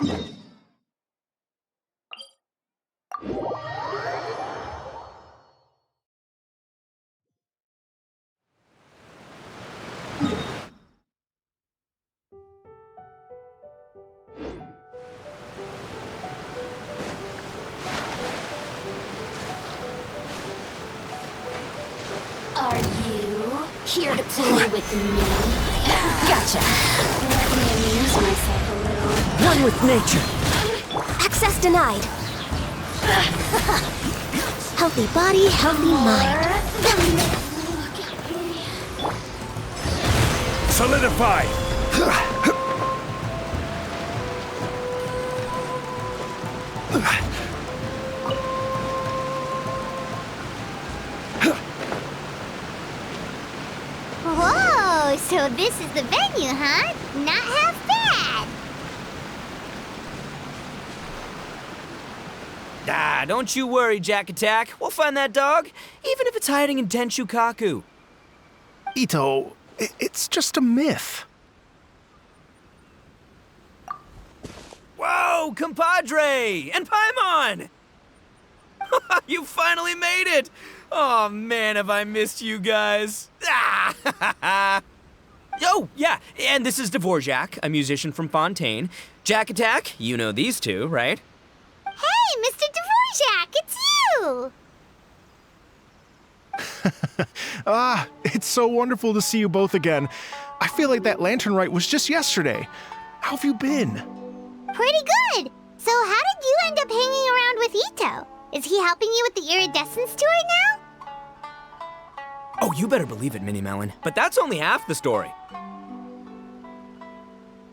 Are you here to play with me? Gotcha. Let me amuse myself a little. One with nature. Access denied. Healthy body, healthy mind. Solidify! Whoa, so this is the venue, huh? Not half bad. Ah, don't you worry, Jack Attack. We'll find that dog, even if it's hiding in Tenshukaku. Ito, it's just a myth. Whoa, compadre! And Paimon! You finally made it! Oh man, have I missed you guys. Ah! Oh, yeah, and this is Dvorak, a musician from Fontaine. Jack Attack, you know these two, right? Hey, Mr. Dvorak, it's you! It's so wonderful to see you both again. I feel like that lantern rite was just yesterday. How have you been? Pretty good. So how did you end up hanging around with Ito? Is he helping you with the Iridescence tour now? Oh, you better believe it, Minnie Melon. But that's only half the story.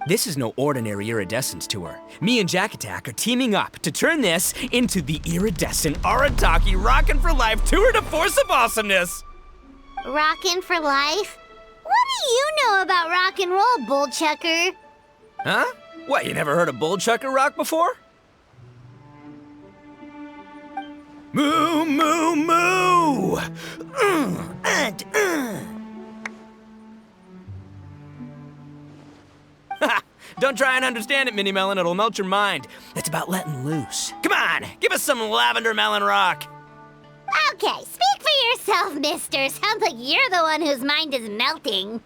This is no ordinary Iridescence tour. Me and Jack Attack are teaming up to turn this into the Iridescent Arataki Rockin for Life Tour de Force of Awesomeness. Rockin' for life? What do you know about rock and roll, bullchucker? Huh? What, you never heard of Bullchucker Rock before? Moo, moo, moo! Don't try and understand it, Minnie Melon. It'll melt your mind. It's about letting loose. Come on, give us some lavender melon rock. Okay, speak for yourself, mister. Sounds like you're the one whose mind is melting.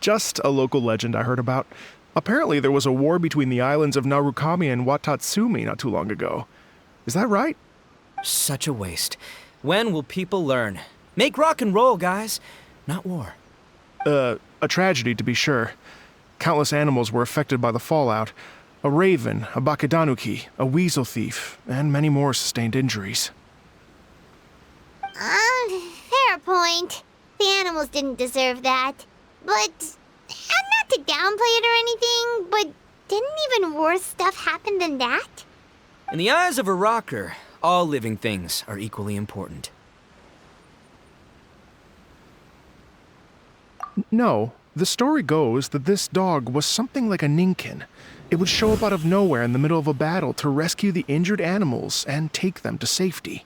Just a local legend I heard about. Apparently there was a war between the islands of Narukami and Watatsumi not too long ago. Is that right? Such a waste. When will people learn? Make rock and roll, guys, not war. A tragedy to be sure. Countless animals were affected by the fallout. A raven, a bakedanuki, a weasel thief, and many more sustained injuries. Fair point. The animals didn't deserve that. But, and not to downplay it or anything, but didn't even worse stuff happen than that? In the eyes of a rocker, all living things are equally important. No, the story goes that this dog was something like a ninkin. It would show up out of nowhere in the middle of a battle to rescue the injured animals and take them to safety.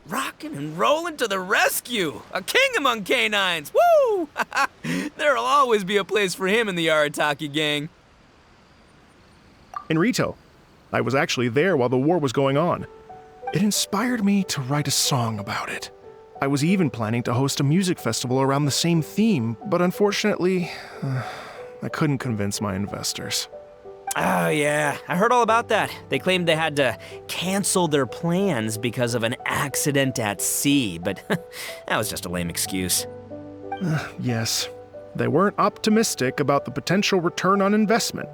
Rockin' and rollin' to the rescue! A king among canines! Woo! There'll always be a place for him in the Arataki gang. In Rito, I was actually there while the war was going on. It inspired me to write a song about it. I was even planning to host a music festival around the same theme, but unfortunately, I couldn't convince my investors. Oh yeah, I heard all about that. They claimed they had to cancel their plans because of an accident at sea, but that was just a lame excuse. Yes, they weren't optimistic about the potential return on investment.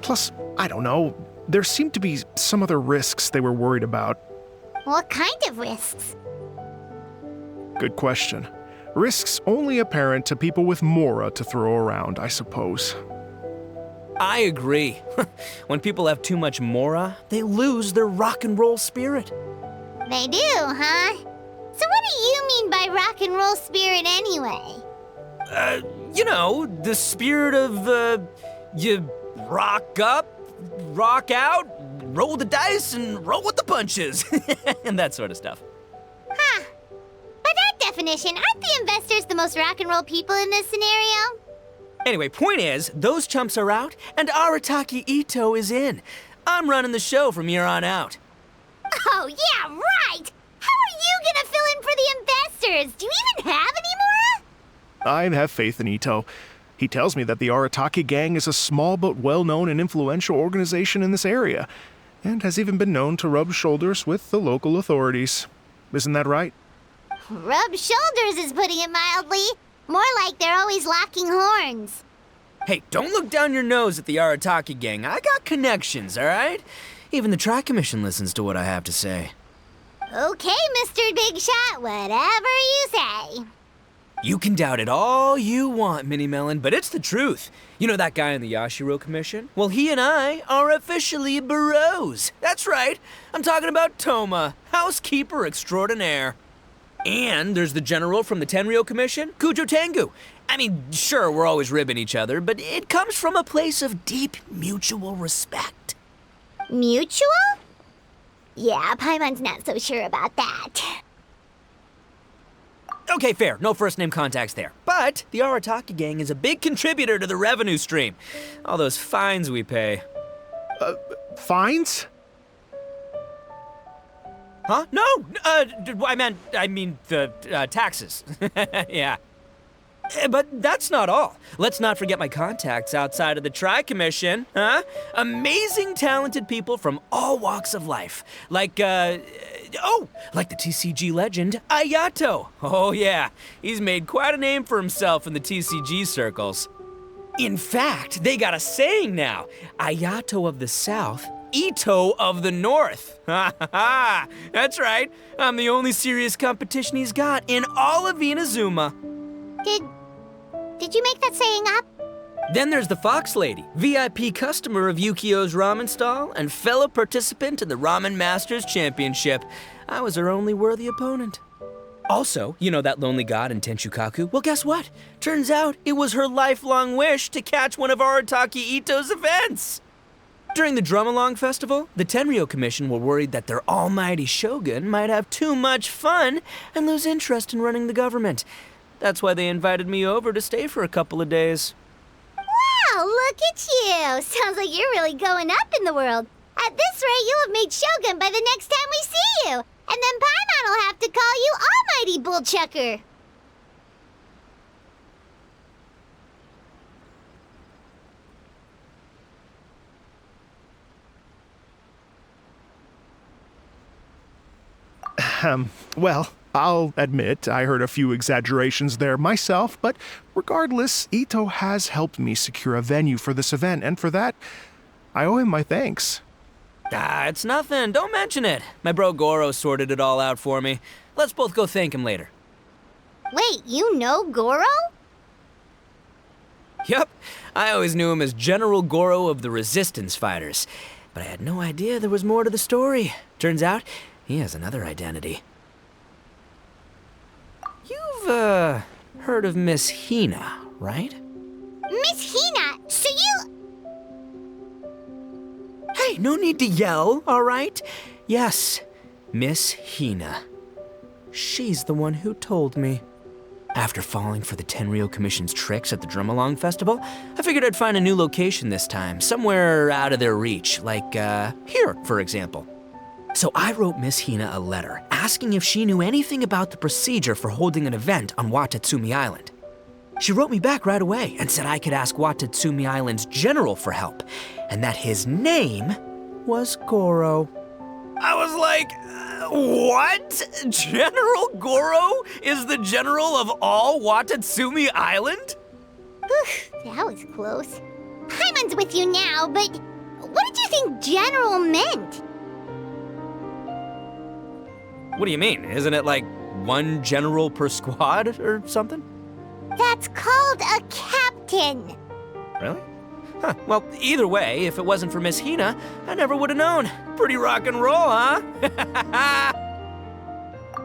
Plus, I don't know, there seemed to be some other risks they were worried about. What kind of risks? Good question. Risks only apparent to people with mora to throw around, I suppose. I agree. When people have too much mora, they lose their rock and roll spirit. They do, huh? So what do you mean by rock and roll spirit anyway? You know, the spirit of, you rock up, rock out, roll the dice, and roll with the punches. And that sort of stuff. Huh. By that definition, aren't the investors the most rock and roll people in this scenario? Anyway, point is, those chumps are out, and Arataki Ito is in. I'm running the show from here on out. Oh, yeah, right! How are you gonna fill in for the investors? Do you even have any more? I have faith in Ito. He tells me that the Arataki gang is a small but well-known and influential organization in this area, and has even been known to rub shoulders with the local authorities. Isn't that right? Rub shoulders is putting it mildly. More like they're always locking horns. Hey, don't look down your nose at the Arataki gang. I got connections, all right? Even the Tri-Commission listens to what I have to say. Okay, Mr. Big Shot, whatever you say. You can doubt it all you want, Mini Melon, but it's the truth. You know that guy in the Yashiro Commission? Well, he and I are officially bros. That's right. I'm talking about Toma, housekeeper extraordinaire. And there's the general from the Tenryo Commission, Kujo Tengu. I mean, sure, we're always ribbing each other, but it comes from a place of deep mutual respect. Mutual? Yeah, Paimon's not so sure about that. Okay, fair. No first-name contacts there. But the Arataki gang is a big contributor to the revenue stream. All those fines we pay. Fines? Huh? No! I mean the taxes. Yeah. But that's not all. Let's not forget my contacts outside of the Tri-Commission, huh? Amazing, talented people from all walks of life. Like the TCG legend, Ayato. Oh yeah, he's made quite a name for himself in the TCG circles. In fact, they got a saying now, Ayato of the South, Ito of the North. Ha ha ha! That's right, I'm the only serious competition he's got in all of Inazuma. Did you make that saying up? Then there's the Fox Lady, VIP customer of Yukio's ramen stall and fellow participant in the Ramen Masters Championship. I was her only worthy opponent. Also, you know that lonely god in Tenshukaku? Well, guess what? Turns out it was her lifelong wish to catch one of Arataki Ito's events. During the Drum-Along Festival, the Tenryo Commission were worried that their almighty shogun might have too much fun and lose interest in running the government. That's why they invited me over to stay for a couple of days. Wow, look at you! Sounds like you're really going up in the world. At this rate, you'll have made Shogun by the next time we see you. And then Paimon will have to call you Almighty Bullchucker. Well, I'll admit I heard a few exaggerations there myself, but regardless, Ito has helped me secure a venue for this event, and for that, I owe him my thanks. It's nothing. Don't mention it. My bro Goro sorted it all out for me. Let's both go thank him later. Wait, you know Goro? Yup. I always knew him as General Goro of the Resistance Fighters. But I had no idea there was more to the story. Turns out, he has another identity. You've, heard of Miss Hina, right? Miss Hina, so you... Hey, no need to yell, all right? Yes, Miss Hina. She's the one who told me. After falling for the Tenryo Commission's tricks at the Drum-Along Festival, I figured I'd find a new location this time, somewhere out of their reach, like, here, for example. So I wrote Miss Hina a letter, asking if she knew anything about the procedure for holding an event on Watatsumi Island. She wrote me back right away and said I could ask Watatsumi Island's general for help, and that his name was Goro. I was like, what? General Goro is the general of all Watatsumi Island? That was close. Paimon's with you now, but what did you think general meant? What do you mean? Isn't it like one general per squad or something? That's called a captain. Really? Huh. Well, either way, if it wasn't for Miss Hina, I never would have known. Pretty rock and roll, huh?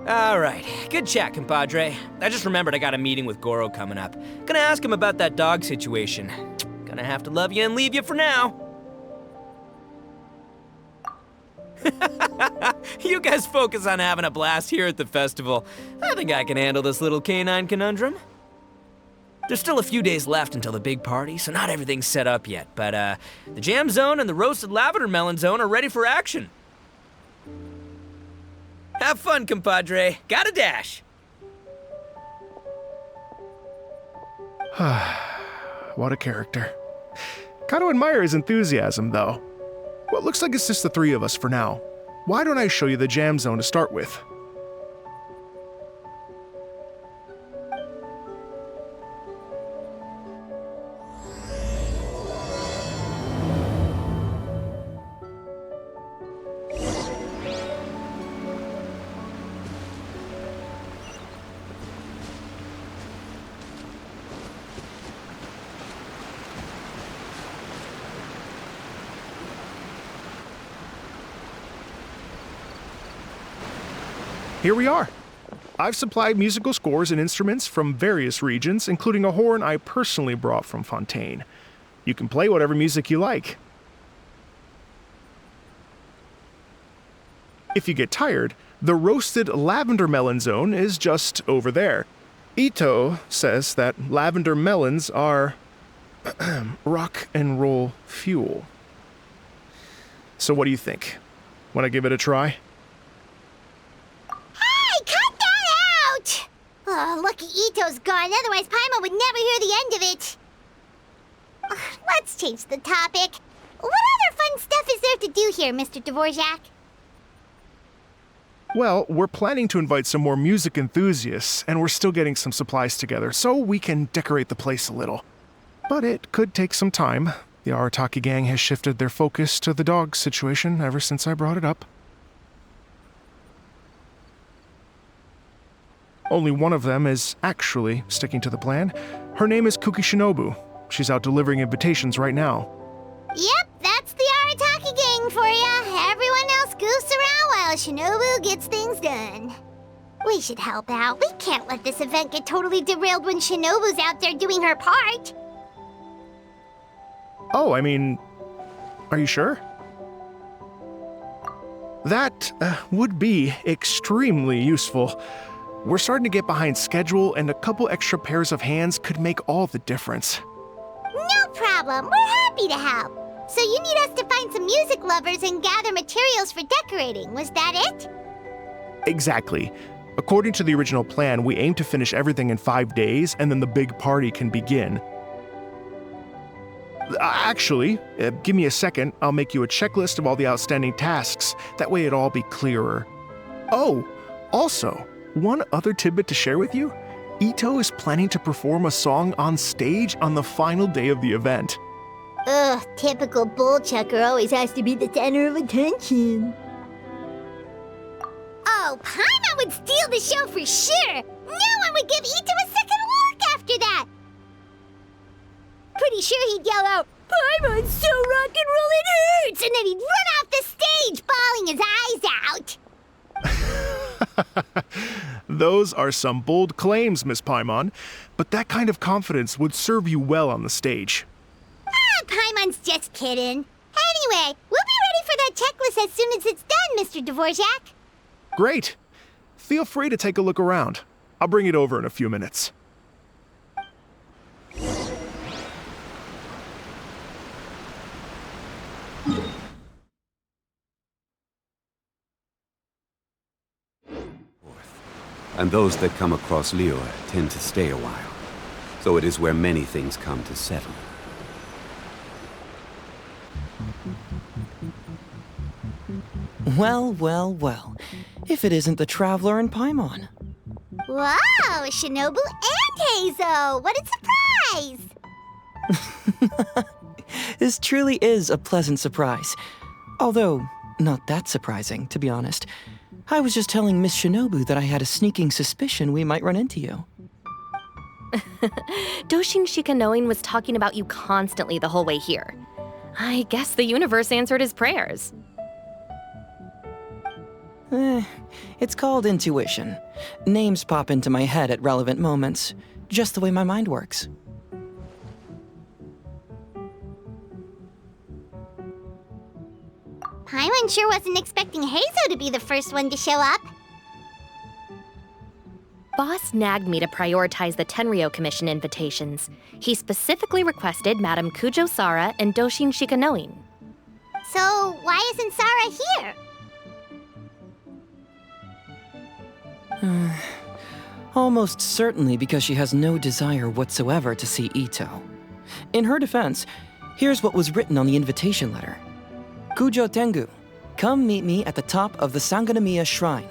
All right, good chat, compadre. I just remembered I got a meeting with Goro coming up. Gonna ask him about that dog situation. Gonna have to love you and leave you for now. You guys focus on having a blast here at the festival. I think I can handle this little canine conundrum. There's still a few days left until the big party, so not everything's set up yet, but the jam zone and the roasted lavender melon zone are ready for action. Have fun, compadre. Gotta dash. What a character. Kind of admire his enthusiasm, though. Well, it looks like it's just the three of us for now. Why don't I show you the jam zone to start with? Here we are. I've supplied musical scores and instruments from various regions, including a horn I personally brought from Fontaine. You can play whatever music you like. If you get tired, the roasted lavender melon zone is just over there. Ito says that lavender melons are rock and roll fuel. So what do you think? Want to give it a try? Oh, lucky Ito's gone, otherwise Paimon would never hear the end of it. Ugh, let's change the topic. What other fun stuff is there to do here, Mr. Dvorak? Well, we're planning to invite some more music enthusiasts, and we're still getting some supplies together, so we can decorate the place a little. But it could take some time. The Arataki gang has shifted their focus to the dog situation ever since I brought it up. Only one of them is actually sticking to the plan. Her name is Kuki Shinobu. She's out delivering invitations right now. Yep, that's the Arataki gang for ya. Everyone else goofs around while Shinobu gets things done. We should help out. We can't let this event get totally derailed when Shinobu's out there doing her part. Oh, I mean, are you sure? That would be extremely useful. We're starting to get behind schedule, and a couple extra pairs of hands could make all the difference. No problem. We're happy to help. So you need us to find some music lovers and gather materials for decorating. Was that it? Exactly. According to the original plan, we aim to finish everything in 5 days, and then the big party can begin. Actually, give me a second. I'll make you a checklist of all the outstanding tasks. That way it'll all be clearer. Oh, also, one other tidbit to share with you. Ito is planning to perform a song on stage on the final day of the event. Ugh, typical bull chucker always has to be the center of attention. Oh, Paimon would steal the show for sure! No one would give Ito a second look after that! Pretty sure he'd yell out, "Paimon's so rock and roll it hurts!" And then he'd run off the stage, bawling his eyes out! Those are some bold claims, Miss Paimon, but that kind of confidence would serve you well on the stage. Ah, Paimon's just kidding. Anyway, we'll be ready for that checklist as soon as it's done, Mr. Dvorak. Great. Feel free to take a look around. I'll bring it over in a few minutes. And those that come across Liyue tend to stay a while. So it is where many things come to settle. Well, well, well. If it isn't the Traveler and Paimon. Wow, Shinobu and Heizo! What a surprise! This truly is a pleasant surprise. Although, not that surprising, to be honest. I was just telling Miss Shinobu that I had a sneaking suspicion we might run into you. Doshin Shikanoin was talking about you constantly the whole way here. I guess the universe answered his prayers. It's called intuition. Names pop into my head at relevant moments, just the way my mind works. Paimon sure wasn't expecting Heizo to be the first one to show up. boss nagged me to prioritize the Tenryo Commission invitations. He specifically requested Madame Kujo Sara and Doshin Shikanoin. So, why isn't Sara here? Almost certainly because she has no desire whatsoever to see Ito. In her defense, here's what was written on the invitation letter. Kujo Tengu, come meet me at the top of the Sangonomiya Shrine.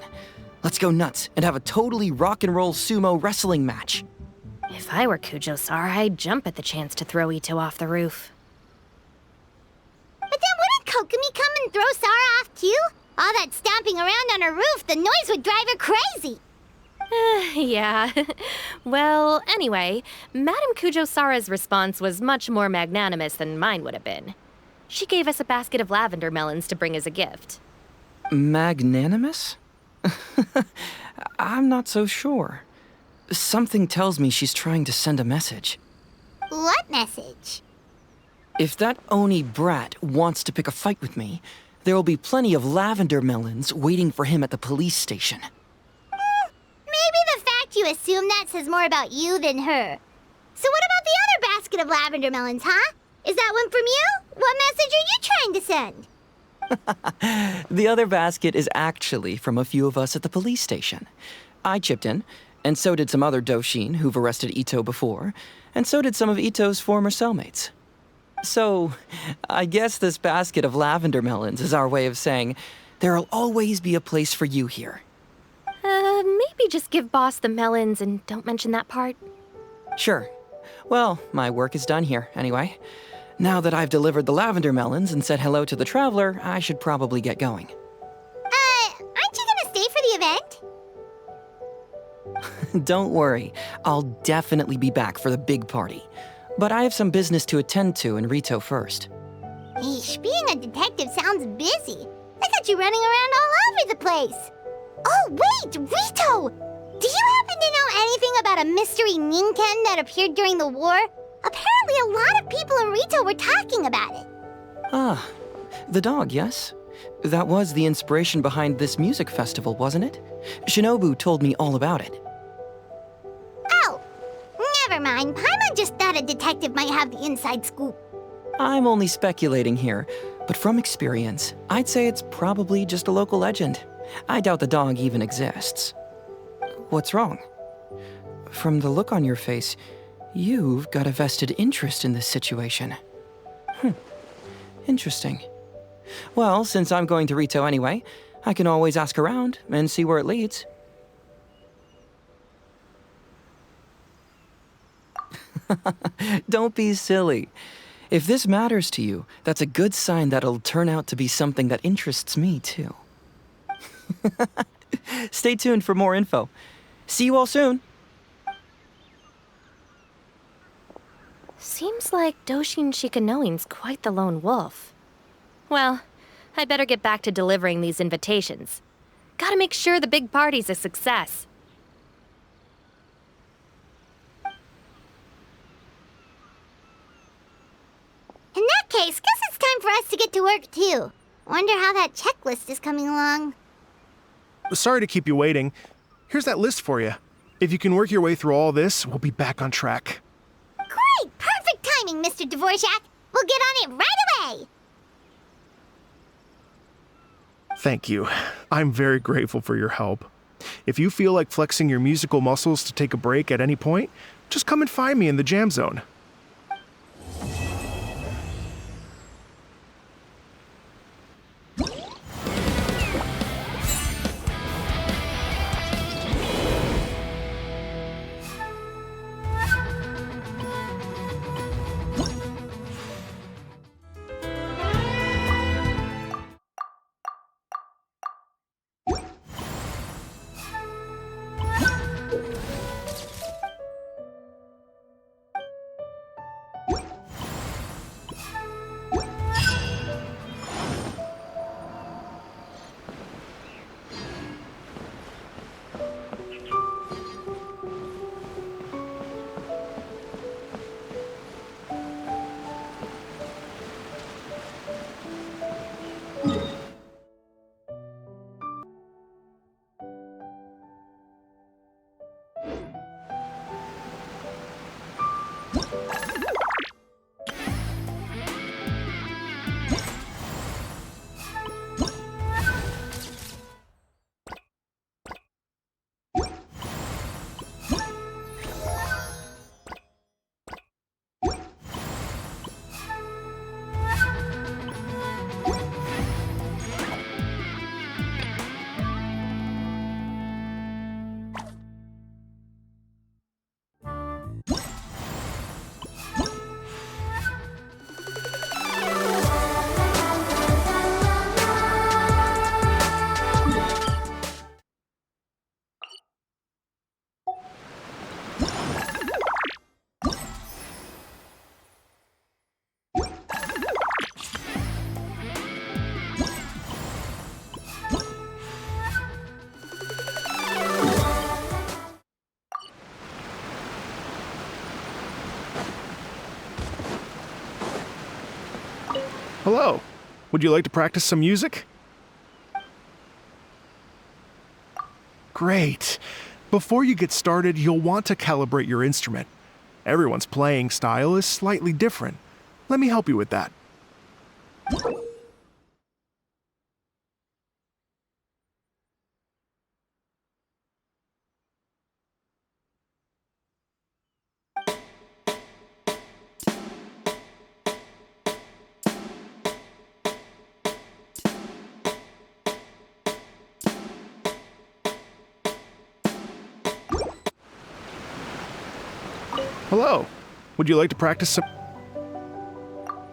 Let's go nuts and have a totally rock and roll sumo wrestling match. If I were Kujo Sara, I'd jump at the chance to throw Ito off the roof. But then wouldn't Kokomi come and throw Sara off too? All that stomping around on her roof, the noise would drive her crazy. Yeah. Well, anyway, Madame Kujo Sara's response was much more magnanimous than mine would have been. She gave us a basket of lavender melons to bring as a gift. Magnanimous? I'm not so sure. Something tells me she's trying to send a message. What message? If that Oni brat wants to pick a fight with me, there will be plenty of lavender melons waiting for him at the police station. Maybe the fact you assume that says more about you than her. So what about the other basket of lavender melons, huh? Is that one from you? What message are you trying to send? The other basket is actually from a few of us at the police station. I chipped in, and so did some other Doshin who've arrested Ito before, and so did some of Ito's former cellmates. So, I guess this basket of lavender melons is our way of saying, there'll always be a place for you here. Maybe just give Boss the melons and don't mention that part. Sure. Well, my work is done here, anyway. Now that I've delivered the lavender melons and said hello to the traveler, I should probably get going. Aren't you gonna stay for the event? Don't worry, I'll definitely be back for the big party. But I have some business to attend to in Rito first. Eesh, being a detective sounds busy. I got you running around all over the place. Oh, wait, Rito! Do you happen to know anything about a mystery Ninken that appeared during the war? Apparently a lot of people in Rito were talking about it. Ah, the dog, yes? That was the inspiration behind this music festival, wasn't it? Shinobu told me all about it. Oh, never mind. Paimon just thought a detective might have the inside scoop. I'm only speculating here, but from experience, I'd say it's probably just a local legend. I doubt the dog even exists. What's wrong? From the look on your face, you've got a vested interest in this situation. Interesting. Well, since I'm going to Rito anyway, I can always ask around and see where it leads. Don't be silly. If this matters to you, that's a good sign that it'll turn out to be something that interests me too. Stay tuned for more info. See you all soon. Seems like Doshin Shikanoin's quite the lone wolf. Well, I better get back to delivering these invitations. Gotta make sure the big party's a success. In that case, guess it's time for us to get to work too. Wonder how that checklist is coming along. Sorry to keep you waiting. Here's that list for you. If you can work your way through all this, we'll be back on track. Great! Perfect timing, Mr. Dvorak! We'll get on it right away! Thank you. I'm very grateful for your help. If you feel like flexing your musical muscles to take a break at any point, just come and find me in the jam zone. Hello. Would you like to practice some music? Great. Before you get started, you'll want to calibrate your instrument. Everyone's playing style is slightly different. Let me help you with that. Hello. Would you like to practice some...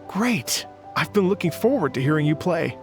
Great. I've been looking forward to hearing you play.